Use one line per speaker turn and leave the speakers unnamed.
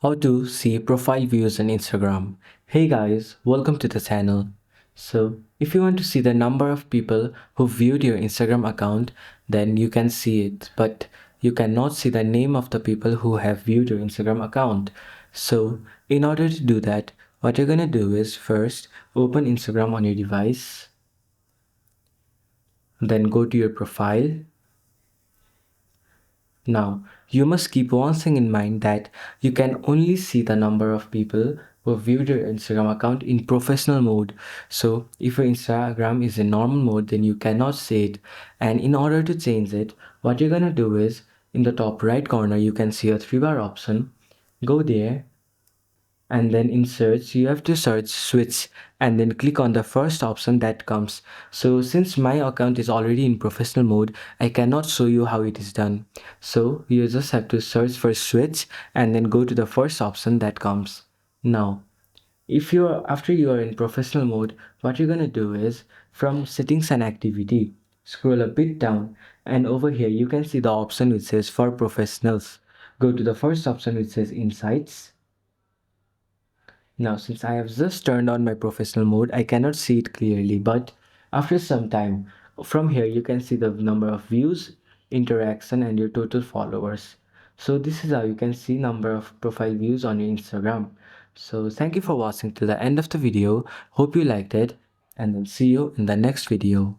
How to see profile views on Instagram. Hey guys, welcome to the channel. So, if you want to see the number of people who viewed your Instagram account, then you can see it, but you cannot see the name of the people who have viewed your Instagram account. So, in order to do that, what you're gonna do is first open Instagram on your device, then go to your profile. Now, you must keep one thing in mind that you can only see the number of people who viewed your Instagram account in professional mode. So, if your Instagram is in normal mode, then you cannot see it. And in order to change it, what you're gonna do is in the top right corner, you can see a three bar option. Go there, and then in search you have to search switch and then click on the first option that comes. So since my account is already in professional mode, I cannot show you how it is done. So you just have to search for switch and then go to the first option that comes. Now if you're after you are in professional mode, what you're gonna do is from settings and activity, scroll a bit down, and over here you can see the option which says for professionals. Go to the first option which says insights. Now, since I have just turned on my professional mode, I cannot see it clearly, but after some time, from here you can see the number of views, interaction, and your total followers. So this is how you can see number of profile views on your Instagram. So thank you for watching till the end of the video. Hope you liked it, and then see you in the next video.